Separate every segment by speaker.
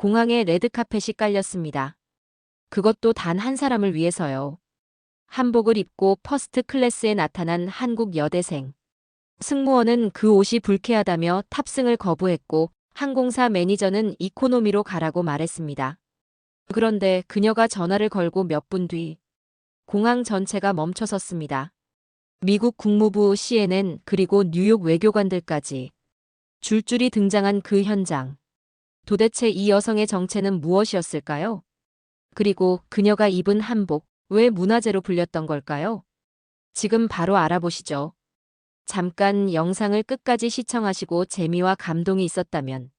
Speaker 1: 공항에 레드카펫이 깔렸습니다. 그것도 단 한 사람을 위해서요. 한복을 입고 퍼스트 클래스에 나타난 한국 여대생. 승무원은 그 옷이 불쾌하다며 탑승을 거부했고 항공사 매니저는 이코노미로 가라고 말했습니다. 그런데 그녀가 전화를 걸고 몇 분 뒤 공항 전체가 멈춰섰습니다. 미국 국무부 CNN 그리고 뉴욕 외교관들까지 줄줄이 등장한 그 현장. 도대체 이 여성의 정체는 무엇이었을까요? 그리고 그녀가 입은 한복, 왜 문화재로 불렸던 걸까요? 지금 바로 알아보시죠. 잠깐 영상을 끝까지 시청하시고 재미와 감동이 있었다면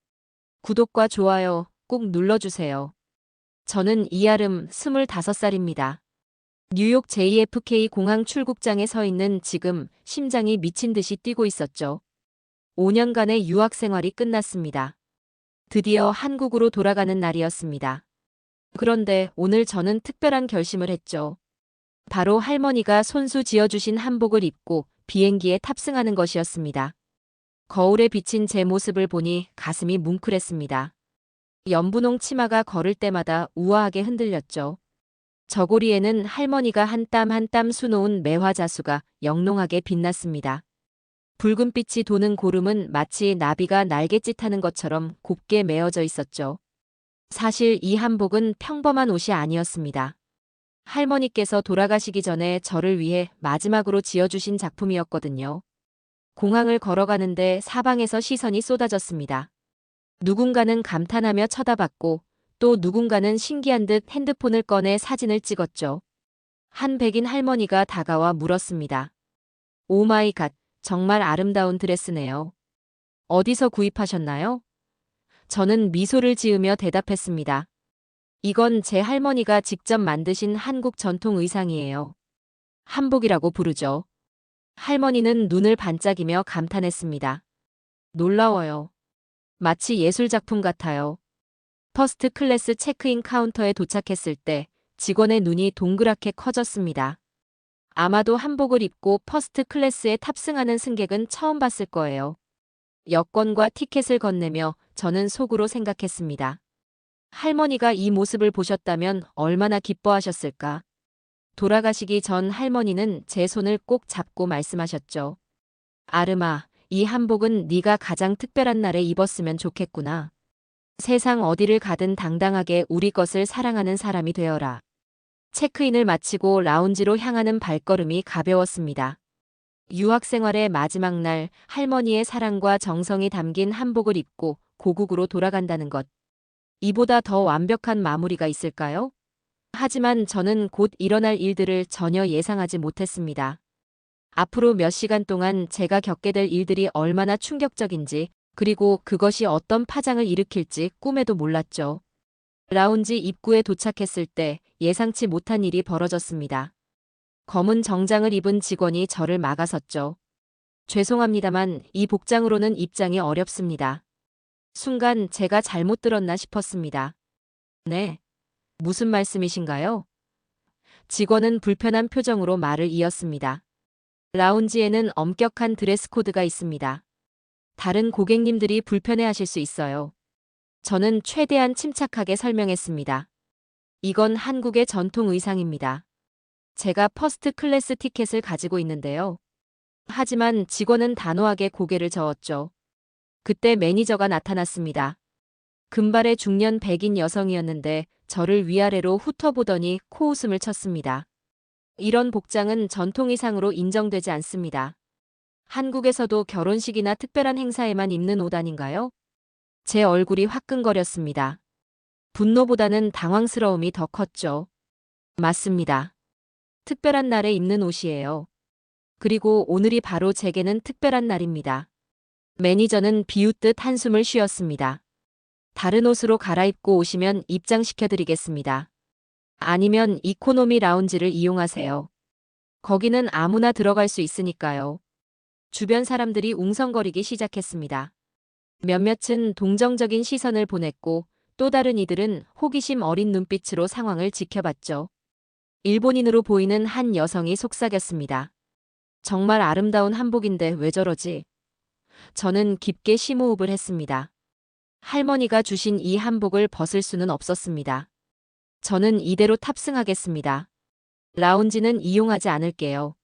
Speaker 1: 구독과 좋아요 꼭 눌러주세요. 저는 이아름 25살입니다. 뉴욕 JFK 공항 출국장에 서 있는 지금 심장이 미친 듯이 뛰고 있었죠. 5년간의 유학 생활이 끝났습니다. 드디어 한국으로 돌아가는 날이었습니다. 그런데 오늘 저는 특별한 결심을 했죠. 바로 할머니가 손수 지어주신 한복을 입고 비행기에 탑승하는 것이었습니다. 거울에 비친 제 모습을 보니 가슴이 뭉클했습니다. 연분홍 치마가 걸을 때마다 우아하게 흔들렸죠. 저고리에는 할머니가 한 땀 한 땀 수놓은 매화자수가 영롱하게 빛났습니다. 붉은빛이 도는 고름은 마치 나비가 날갯짓하는 것처럼 곱게 메어져 있었죠. 사실 이 한복은 평범한 옷이 아니었습니다. 할머니께서 돌아가시기 전에 저를 위해 마지막으로 지어주신 작품이었거든요. 공항을 걸어가는데 사방에서 시선이 쏟아졌습니다. 누군가는 감탄하며 쳐다봤고 또 누군가는 신기한 듯 핸드폰을 꺼내 사진을 찍었죠. 한 백인 할머니가 다가와 물었습니다. 오 마이 갓, 정말 아름다운 드레스네요. 어디서 구입하셨나요? 저는 미소를 지으며 대답했습니다. 이건 제 할머니가 직접 만드신 한국 전통 의상이에요. 한복이라고 부르죠. 할머니는 눈을 반짝이며 감탄했습니다. 놀라워요. 마치 예술작품 같아요. 퍼스트 클래스 체크인 카운터에 도착했을 때 직원의 눈이 동그랗게 커졌습니다. 아마도 한복을 입고 퍼스트 클래스에 탑승하는 승객은 처음 봤을 거예요. 여권과 티켓을 건네며 저는 속으로 생각했습니다. 할머니가 이 모습을 보셨다면 얼마나 기뻐하셨을까. 돌아가시기 전 할머니는 제 손을 꼭 잡고 말씀하셨죠. 아름아, 이 한복은 네가 가장 특별한 날에 입었으면 좋겠구나. 세상 어디를 가든 당당하게 우리 것을 사랑하는 사람이 되어라. 체크인을 마치고 라운지로 향하는 발걸음이 가벼웠습니다. 유학 생활의 마지막 날 할머니의 사랑과 정성이 담긴 한복을 입고 고국으로 돌아간다는 것. 이보다 더 완벽한 마무리가 있을까요? 하지만 저는 곧 일어날 일들을 전혀 예상하지 못했습니다. 앞으로 몇 시간 동안 제가 겪게 될 일들이 얼마나 충격적인지 그리고 그것이 어떤 파장을 일으킬지 꿈에도 몰랐죠. 라운지 입구에 도착했을 때 예상치 못한 일이 벌어졌습니다. 검은 정장을 입은 직원이 저를 막아섰죠. 죄송합니다만 이 복장으로는 입장이 어렵습니다. 순간 제가 잘못 들었나 싶었습니다. 네. 무슨 말씀이신가요? 직원은 불편한 표정으로 말을 이었습니다. 라운지에는 엄격한 드레스 코드가 있습니다. 다른 고객님들이 불편해하실 수 있어요. 저는 최대한 침착하게 설명했습니다. 이건 한국의 전통 의상입니다. 제가 퍼스트 클래스 티켓을 가지고 있는데요. 하지만 직원은 단호하게 고개를 저었죠. 그때 매니저가 나타났습니다. 금발의 중년 백인 여성이었는데 저를 위아래로 훑어보더니 코웃음을 쳤습니다. 이런 복장은 전통 의상으로 인정되지 않습니다. 한국에서도 결혼식이나 특별한 행사에만 입는 옷 아닌가요? 제 얼굴이 화끈거렸습니다. 분노보다는 당황스러움이 더 컸죠. 맞습니다. 특별한 날에 입는 옷이에요. 그리고 오늘이 바로 제게는 특별한 날입니다. 매니저는 비웃듯 한숨을 쉬었습니다. 다른 옷으로 갈아입고 오시면 입장시켜드리겠습니다. 아니면 이코노미 라운지를 이용하세요. 거기는 아무나 들어갈 수 있으니까요. 주변 사람들이 웅성거리기 시작했습니다. 몇몇은 동정적인 시선을 보냈고 또 다른 이들은 호기심 어린 눈빛으로 상황을 지켜봤죠. 일본인으로 보이는 한 여성이 속삭였습니다. 정말 아름다운 한복인데 왜 저러지? 저는 깊게 심호흡을 했습니다. 할머니가 주신 이 한복을 벗을 수는 없었습니다. 저는 이대로 탑승하겠습니다. 라운지는 이용하지 않을게요.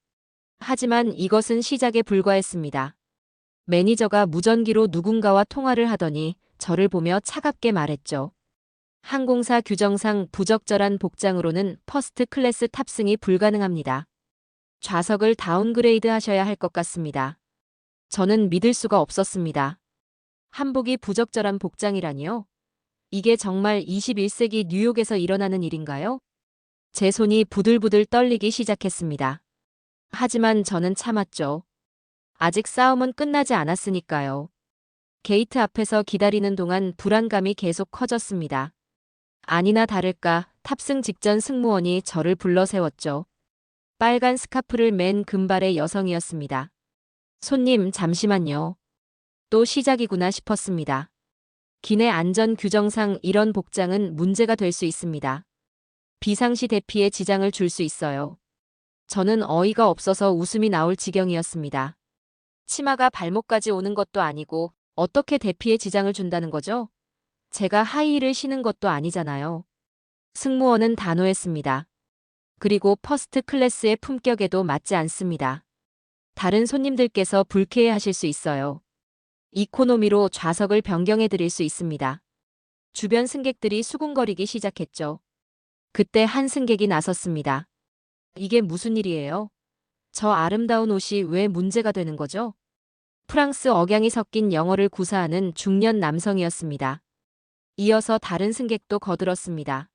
Speaker 1: 하지만 이것은 시작에 불과했습니다. 매니저가 무전기로 누군가와 통화를 하더니 저를 보며 차갑게 말했죠. 항공사 규정상 부적절한 복장으로는 퍼스트 클래스 탑승이 불가능합니다. 좌석을 다운그레이드 하셔야 할 것 같습니다. 저는 믿을 수가 없었습니다. 한복이 부적절한 복장이라니요? 이게 정말 21세기 뉴욕에서 일어나는 일인가요? 제 손이 부들부들 떨리기 시작했습니다. 하지만 저는 참았죠. 아직 싸움은 끝나지 않았으니까요. 게이트 앞에서 기다리는 동안 불안감이 계속 커졌습니다. 아니나 다를까 탑승 직전 승무원이 저를 불러 세웠죠. 빨간 스카프를 맨 금발의 여성이었습니다. 손님, 잠시만요. 또 시작이구나 싶었습니다. 기내 안전 규정상 이런 복장은 문제가 될 수 있습니다. 비상시 대피에 지장을 줄 수 있어요. 저는 어이가 없어서 웃음이 나올 지경이었습니다. 치마가 발목까지 오는 것도 아니고 어떻게 대피에 지장을 준다는 거죠? 제가 하이힐을 신은 것도 아니잖아요. 승무원은 단호했습니다. 그리고 퍼스트 클래스의 품격에도 맞지 않습니다. 다른 손님들께서 불쾌해하실 수 있어요. 이코노미로 좌석을 변경해 드릴 수 있습니다. 주변 승객들이 수군거리기 시작했죠. 그때 한 승객이 나섰습니다. 이게 무슨 일이에요? 저 아름다운 옷이 왜 문제가 되는 거죠? 프랑스 억양이 섞인 영어를 구사하는 중년 남성이었습니다. 이어서 다른 승객도 거들었습니다.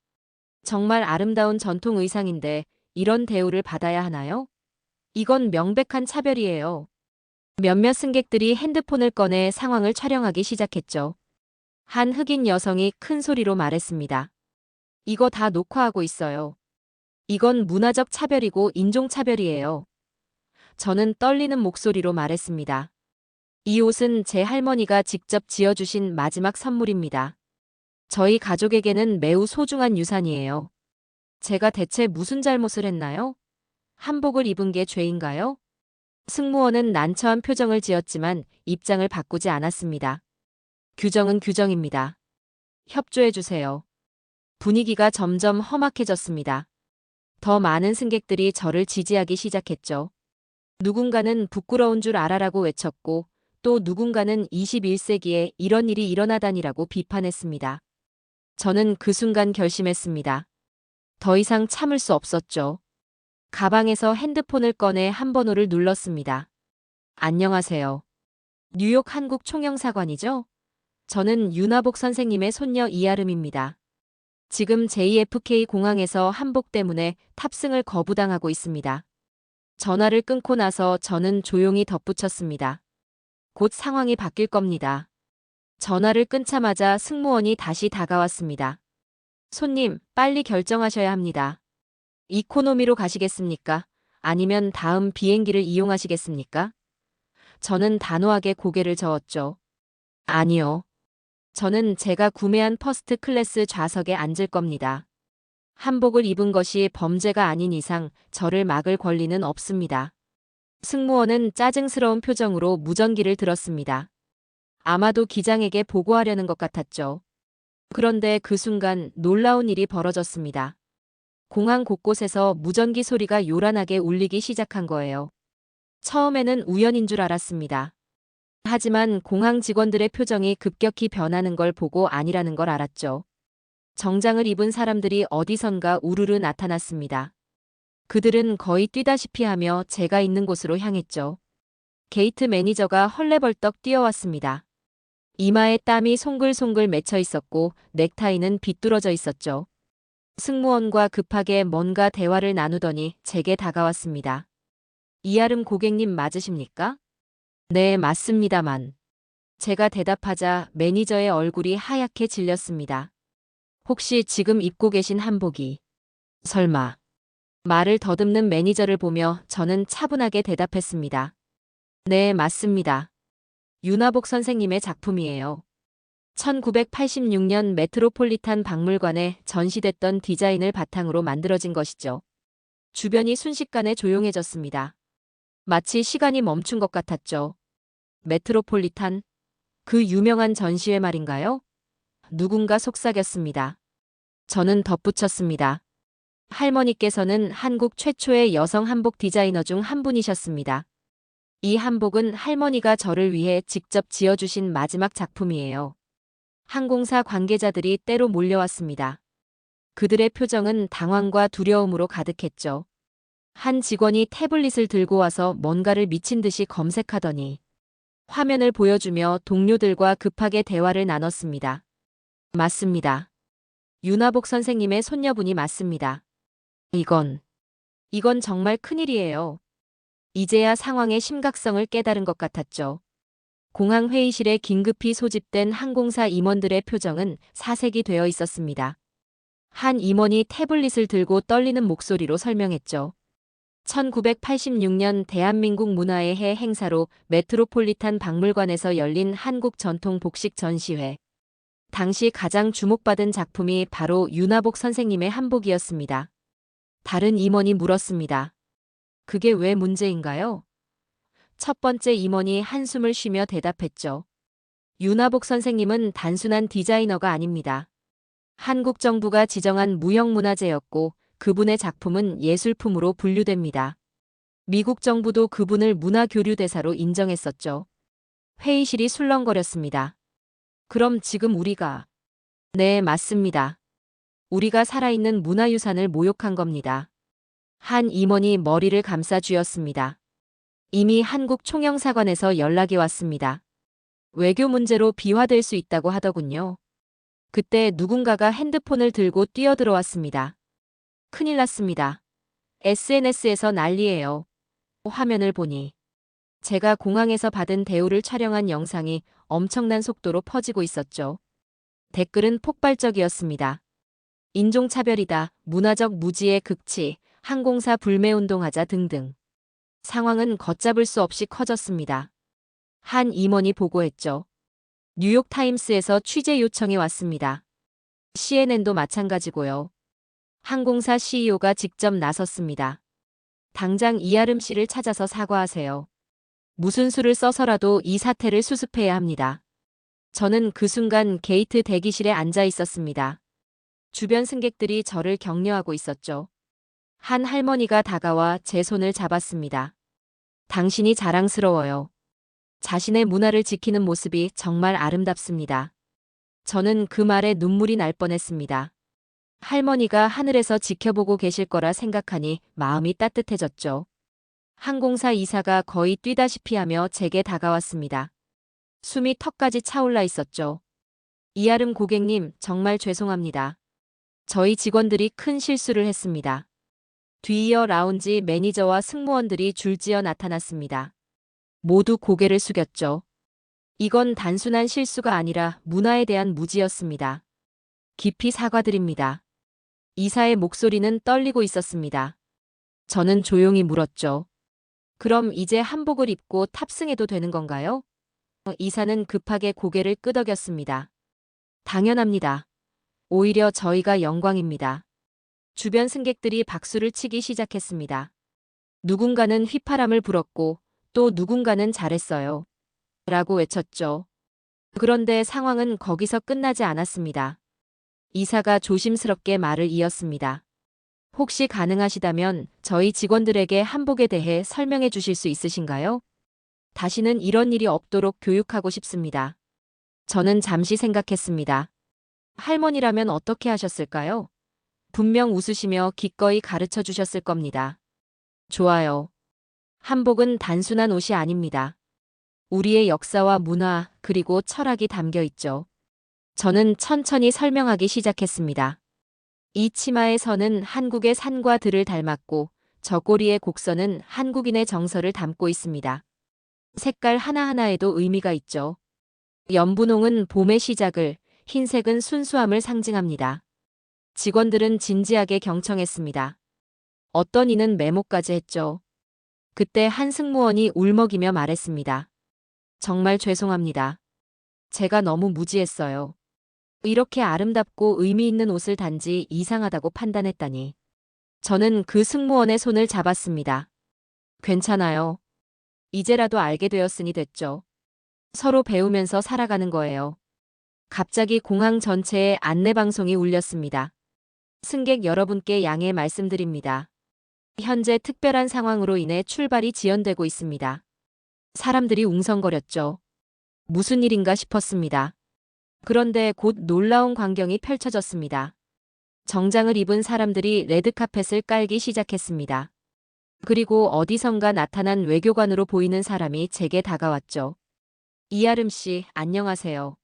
Speaker 1: 정말 아름다운 전통 의상인데 이런 대우를 받아야 하나요? 이건 명백한 차별이에요. 몇몇 승객들이 핸드폰을 꺼내 상황을 촬영하기 시작했죠. 한 흑인 여성이 큰 소리로 말했습니다. 이거 다 녹화하고 있어요. 이건 문화적 차별이고 인종차별이에요. 저는 떨리는 목소리로 말했습니다. 이 옷은 제 할머니가 직접 지어주신 마지막 선물입니다. 저희 가족에게는 매우 소중한 유산이에요. 제가 대체 무슨 잘못을 했나요? 한복을 입은 게 죄인가요? 승무원은 난처한 표정을 지었지만 입장을 바꾸지 않았습니다. 규정은 규정입니다. 협조해주세요. 분위기가 점점 험악해졌습니다. 더 많은 승객들이 저를 지지하기 시작했죠. 누군가는 부끄러운 줄 알아라고 외쳤고 또 누군가는 21세기에 이런 일이 일어나다니라고 비판했습니다. 저는 그 순간 결심했습니다. 더 이상 참을 수 없었죠. 가방에서 핸드폰을 꺼내 한 번호를 눌렀습니다. 안녕하세요. 뉴욕 한국총영사관이죠? 저는 윤하복 선생님의 손녀 이아름입니다. 지금 JFK 공항에서 한복 때문에 탑승을 거부당하고 있습니다. 전화를 끊고 나서 저는 조용히 덧붙였습니다. 곧 상황이 바뀔 겁니다. 전화를 끊자마자 승무원이 다시 다가왔습니다. 손님, 빨리 결정하셔야 합니다. 이코노미로 가시겠습니까? 아니면 다음 비행기를 이용하시겠습니까? 저는 단호하게 고개를 저었죠. 아니요. 저는 제가 구매한 퍼스트 클래스 좌석에 앉을 겁니다. 한복을 입은 것이 범죄가 아닌 이상 저를 막을 권리는 없습니다. 승무원은 짜증스러운 표정으로 무전기를 들었습니다. 아마도 기장에게 보고하려는 것 같았죠. 그런데 그 순간 놀라운 일이 벌어졌습니다. 공항 곳곳에서 무전기 소리가 요란하게 울리기 시작한 거예요. 처음에는 우연인 줄 알았습니다. 하지만 공항 직원들의 표정이 급격히 변하는 걸 보고 아니라는 걸 알았죠. 정장을 입은 사람들이 어디선가 우르르 나타났습니다. 그들은 거의 뛰다시피 하며 제가 있는 곳으로 향했죠. 게이트 매니저가 헐레벌떡 뛰어왔습니다. 이마에 땀이 송글송글 맺혀 있었고 넥타이는 비뚤어져 있었죠. 승무원과 급하게 뭔가 대화를 나누더니 제게 다가왔습니다. 이아름 고객님 맞으십니까? 네, 맞습니다만. 제가 대답하자 매니저의 얼굴이 하얗게 질렸습니다. 혹시 지금 입고 계신 한복이 설마. 말을 더듬는 매니저를 보며 저는 차분하게 대답했습니다. 네, 맞습니다. 윤하복 선생님의 작품이에요. 1986년 메트로폴리탄 박물관에 전시됐던 디자인을 바탕으로 만들어진 것이죠. 주변이 순식간에 조용해졌습니다. 마치 시간이 멈춘 것 같았죠. 메트로폴리탄? 그 유명한 전시회 말인가요? 누군가 속삭였습니다. 저는 덧붙였습니다. 할머니께서는 한국 최초의 여성 한복 디자이너 중 한 분이셨습니다. 이 한복은 할머니가 저를 위해 직접 지어주신 마지막 작품이에요. 항공사 관계자들이 때로 몰려왔습니다. 그들의 표정은 당황과 두려움으로 가득했죠. 한 직원이 태블릿을 들고 와서 뭔가를 미친 듯이 검색하더니 화면을 보여주며 동료들과 급하게 대화를 나눴습니다. 맞습니다. 윤하복 선생님의 손녀분이 맞습니다. 이건 정말 큰일이에요. 이제야 상황의 심각성을 깨달은 것 같았죠. 공항 회의실에 긴급히 소집된 항공사 임원들의 표정은 사색이 되어 있었습니다. 한 임원이 태블릿을 들고 떨리는 목소리로 설명했죠. 1986년 대한민국 문화의 해 행사로 메트로폴리탄 박물관에서 열린 한국 전통 복식 전시회. 당시 가장 주목받은 작품이 바로 윤하복 선생님의 한복이었습니다. 다른 임원이 물었습니다. 그게 왜 문제인가요? 첫 번째 임원이 한숨을 쉬며 대답했죠. 윤하복 선생님은 단순한 디자이너가 아닙니다. 한국 정부가 지정한 무형문화재였고 그분의 작품은 예술품으로 분류됩니다. 미국 정부도 그분을 문화교류대사로 인정했었죠. 회의실이 술렁거렸습니다. 그럼 지금 우리가... 네, 맞습니다. 우리가 살아있는 문화유산을 모욕한 겁니다. 한 임원이 머리를 감싸 쥐었습니다. 이미 한국 총영사관에서 연락이 왔습니다. 외교 문제로 비화될 수 있다고 하더군요. 그때 누군가가 핸드폰을 들고 뛰어들어왔습니다. 큰일 났습니다. SNS에서 난리예요. 화면을 보니 제가 공항에서 받은 대우를 촬영한 영상이 엄청난 속도로 퍼지고 있었죠. 댓글은 폭발적이었습니다. 인종차별이다, 문화적 무지의 극치, 항공사 불매운동하자 등등. 상황은 걷잡을 수 없이 커졌습니다. 한 임원이 보고했죠. 뉴욕타임스에서 취재 요청이 왔습니다. CNN도 마찬가지고요. 항공사 CEO가 직접 나섰습니다. 당장 이아름 씨를 찾아서 사과하세요. 무슨 수를 써서라도 이 사태를 수습해야 합니다. 저는 그 순간 게이트 대기실에 앉아 있었습니다. 주변 승객들이 저를 격려하고 있었죠. 한 할머니가 다가와 제 손을 잡았습니다. 당신이 자랑스러워요. 자신의 문화를 지키는 모습이 정말 아름답습니다. 저는 그 말에 눈물이 날 뻔했습니다. 할머니가 하늘에서 지켜보고 계실 거라 생각하니 마음이 따뜻해졌죠. 항공사 이사가 거의 뛰다시피 하며 제게 다가왔습니다. 숨이 턱까지 차올라 있었죠. 이아름 고객님, 정말 죄송합니다. 저희 직원들이 큰 실수를 했습니다. 뒤이어 라운지 매니저와 승무원들이 줄지어 나타났습니다. 모두 고개를 숙였죠. 이건 단순한 실수가 아니라 문화에 대한 무지였습니다. 깊이 사과드립니다. 이사의 목소리는 떨리고 있었습니다. 저는 조용히 물었죠. 그럼 이제 한복을 입고 탑승해도 되는 건가요? 이사는 급하게 고개를 끄덕였습니다. 당연합니다. 오히려 저희가 영광입니다. 주변 승객들이 박수를 치기 시작했습니다. 누군가는 휘파람을 불었고 또 누군가는 잘했어요. 라고 외쳤죠. 그런데 상황은 거기서 끝나지 않았습니다. 이사가 조심스럽게 말을 이었습니다. 혹시 가능하시다면 저희 직원들에게 한복에 대해 설명해 주실 수 있으신가요? 다시는 이런 일이 없도록 교육하고 싶습니다. 저는 잠시 생각했습니다. 할머니라면 어떻게 하셨을까요? 분명 웃으시며 기꺼이 가르쳐 주셨을 겁니다. 좋아요. 한복은 단순한 옷이 아닙니다. 우리의 역사와 문화 그리고 철학이 담겨 있죠. 저는 천천히 설명하기 시작했습니다. 이 치마의 선은 한국의 산과 들을 닮았고 저 꼬리의 곡선은 한국인의 정서를 담고 있습니다. 색깔 하나하나에도 의미가 있죠. 연분홍은 봄의 시작을, 흰색은 순수함을 상징합니다. 직원들은 진지하게 경청했습니다. 어떤 이는 메모까지 했죠. 그때 한 승무원이 울먹이며 말했습니다. 정말 죄송합니다. 제가 너무 무지했어요. 이렇게 아름답고 의미 있는 옷을 단지 이상하다고 판단했다니. 저는 그 승무원의 손을 잡았습니다. 괜찮아요. 이제라도 알게 되었으니 됐죠. 서로 배우면서 살아가는 거예요. 갑자기 공항 전체에 안내방송이 울렸습니다. 승객 여러분께 양해 말씀드립니다. 현재 특별한 상황으로 인해 출발이 지연되고 있습니다. 사람들이 웅성거렸죠. 무슨 일인가 싶었습니다. 그런데 곧 놀라운 광경이 펼쳐졌습니다. 정장을 입은 사람들이 레드카펫을 깔기 시작했습니다. 그리고 어디선가 나타난 외교관으로 보이는 사람이 제게 다가왔죠. 이아름 씨, 안녕하세요.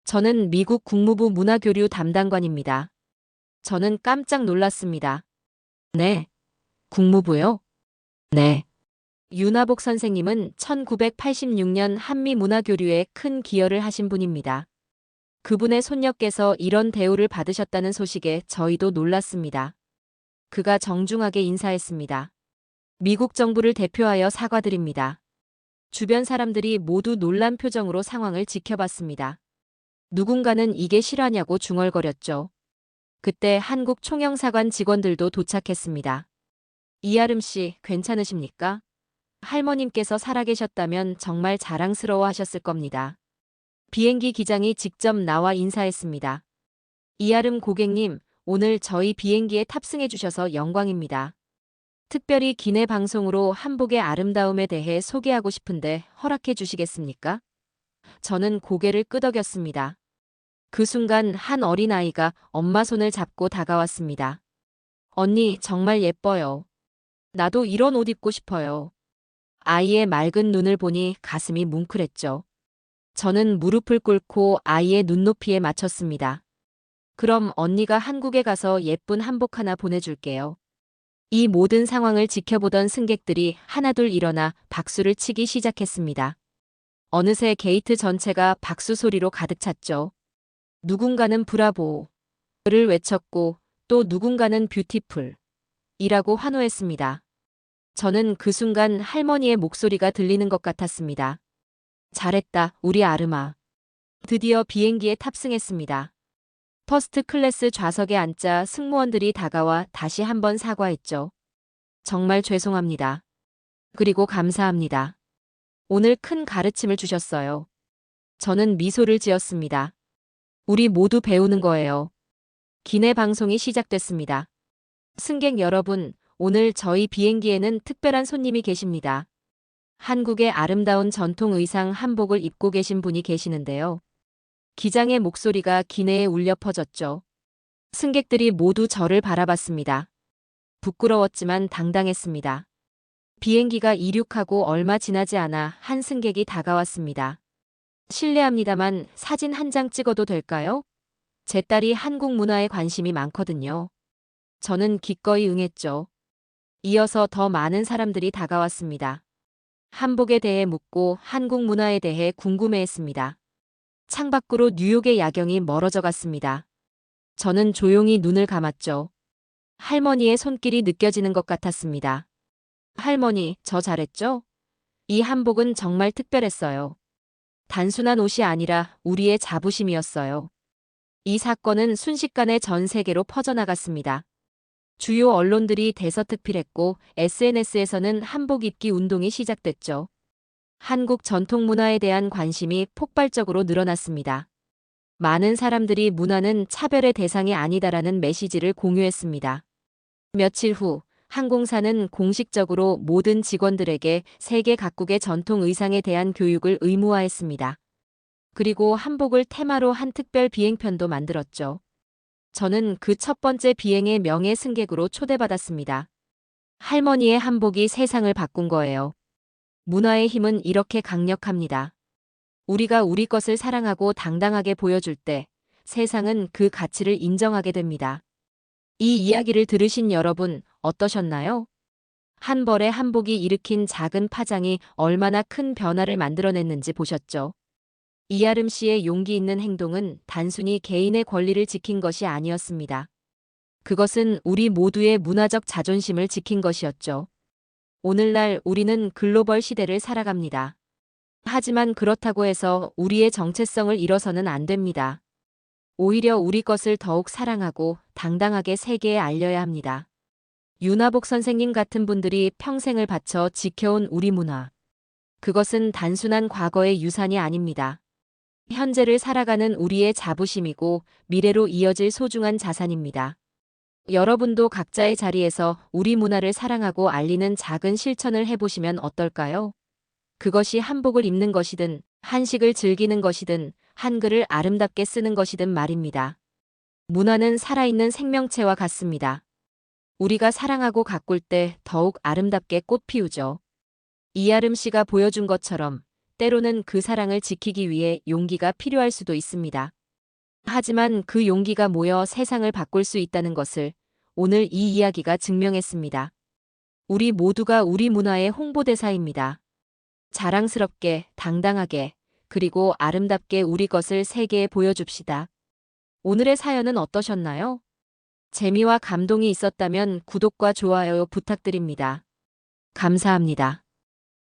Speaker 1: 저는 미국 국무부 문화교류 담당관입니다. 저는 깜짝 놀랐습니다. 네. 국무부요? 네. 윤하복 선생님은 1986년 한미 문화교류에 큰 기여를 하신 분입니다. 그분의 손녀께서 이런 대우를 받으셨다는 소식에 저희도 놀랐습니다. 그가 정중하게 인사했습니다. 미국 정부를 대표하여 사과드립니다. 주변 사람들이 모두 놀란 표정으로 상황을 지켜봤습니다. 누군가는 이게 실화냐고 중얼거렸죠. 그때 한국 총영사관 직원들도 도착했습니다. 이아름 씨, 괜찮으십니까? 할머님께서 살아계셨다면 정말 자랑스러워 하셨을 겁니다. 비행기 기장이 직접 나와 인사했습니다. 이아름 고객님, 오늘 저희 비행기에 탑승해 주셔서 영광입니다. 특별히 기내 방송으로 한복의 아름다움에 대해 소개하고 싶은데 허락해 주시겠습니까? 저는 고개를 끄덕였습니다. 그 순간 한 어린아이가 엄마 손을 잡고 다가왔습니다. 언니, 정말 예뻐요. 나도 이런 옷 입고 싶어요. 아이의 맑은 눈을 보니 가슴이 뭉클했죠. 저는 무릎을 꿇고 아이의 눈높이에 맞췄습니다. 그럼 언니가 한국에 가서 예쁜 한복 하나 보내줄게요. 이 모든 상황을 지켜보던 승객들이 하나둘 일어나 박수를 치기 시작했습니다. 어느새 게이트 전체가 박수 소리로 가득 찼죠. 누군가는 브라보를 외쳤고 또 누군가는 뷰티풀 이라고 환호했습니다. 저는 그 순간 할머니의 목소리가 들리는 것 같았습니다. 잘했다, 우리 아름아. 드디어 비행기에 탑승했습니다. 퍼스트 클래스 좌석에 앉자 승무원들이 다가와 다시 한번 사과했죠. 정말 죄송합니다. 그리고 감사합니다. 오늘 큰 가르침을 주셨어요. 저는 미소를 지었습니다. 우리 모두 배우는 거예요. 기내 방송이 시작됐습니다. 승객 여러분, 오늘 저희 비행기에는 특별한 손님이 계십니다. 한국의 아름다운 전통 의상 한복을 입고 계신 분이 계시는데요. 기장의 목소리가 기내에 울려 퍼졌죠. 승객들이 모두 저를 바라봤습니다. 부끄러웠지만 당당했습니다. 비행기가 이륙하고 얼마 지나지 않아 한 승객이 다가왔습니다. 실례합니다만 사진 한 장 찍어도 될까요? 제 딸이 한국 문화에 관심이 많거든요. 저는 기꺼이 응했죠. 이어서 더 많은 사람들이 다가왔습니다. 한복에 대해 묻고 한국 문화에 대해 궁금해했습니다. 창밖으로 뉴욕의 야경이 멀어져 갔습니다. 저는 조용히 눈을 감았죠. 할머니의 손길이 느껴지는 것 같았습니다. 할머니, 저 잘했죠? 이 한복은 정말 특별했어요. 단순한 옷이 아니라 우리의 자부심이었어요. 이 사건은 순식간에 전 세계로 퍼져나갔습니다. 주요 언론들이 대서특필했고 SNS에서는 한복 입기 운동이 시작됐죠. 한국 전통 문화에 대한 관심이 폭발적으로 늘어났습니다. 많은 사람들이 문화는 차별의 대상이 아니다라는 메시지를 공유했습니다. 며칠 후 항공사는 공식적으로 모든 직원들에게 세계 각국의 전통 의상에 대한 교육을 의무화했습니다. 그리고 한복을 테마로 한 특별 비행편도 만들었죠. 저는 그 첫 번째 비행의 명예 승객으로 초대받았습니다. 할머니의 한복이 세상을 바꾼 거예요. 문화의 힘은 이렇게 강력합니다. 우리가 우리 것을 사랑하고 당당하게 보여줄 때 세상은 그 가치를 인정하게 됩니다. 이 이야기를 들으신 여러분 어떠셨나요? 한 벌의 한복이 일으킨 작은 파장이 얼마나 큰 변화를 만들어냈는지 보셨죠? 이아름 씨의 용기 있는 행동은 단순히 개인의 권리를 지킨 것이 아니었습니다. 그것은 우리 모두의 문화적 자존심을 지킨 것이었죠. 오늘날 우리는 글로벌 시대를 살아갑니다. 하지만 그렇다고 해서 우리의 정체성을 잃어서는 안 됩니다. 오히려 우리 것을 더욱 사랑하고 당당하게 세계에 알려야 합니다. 윤하복 선생님 같은 분들이 평생을 바쳐 지켜온 우리 문화. 그것은 단순한 과거의 유산이 아닙니다. 현재를 살아가는 우리의 자부심이고 미래로 이어질 소중한 자산입니다. 여러분도 각자의 자리에서 우리 문화를 사랑하고 알리는 작은 실천을 해보시면 어떨까요? 그것이 한복을 입는 것이든, 한식을 즐기는 것이든, 한글을 아름답게 쓰는 것이든 말입니다. 문화는 살아있는 생명체와 같습니다. 우리가 사랑하고 가꿀 때 더욱 아름답게 꽃 피우죠. 이아름 씨가 보여준 것처럼 때로는 그 사랑을 지키기 위해 용기가 필요할 수도 있습니다. 하지만 그 용기가 모여 세상을 바꿀 수 있다는 것을 오늘 이 이야기가 증명했습니다. 우리 모두가 우리 문화의 홍보대사입니다. 자랑스럽게, 당당하게, 그리고 아름답게 우리 것을 세계에 보여줍시다. 오늘의 사연은 어떠셨나요? 재미와 감동이 있었다면 구독과 좋아요 부탁드립니다. 감사합니다.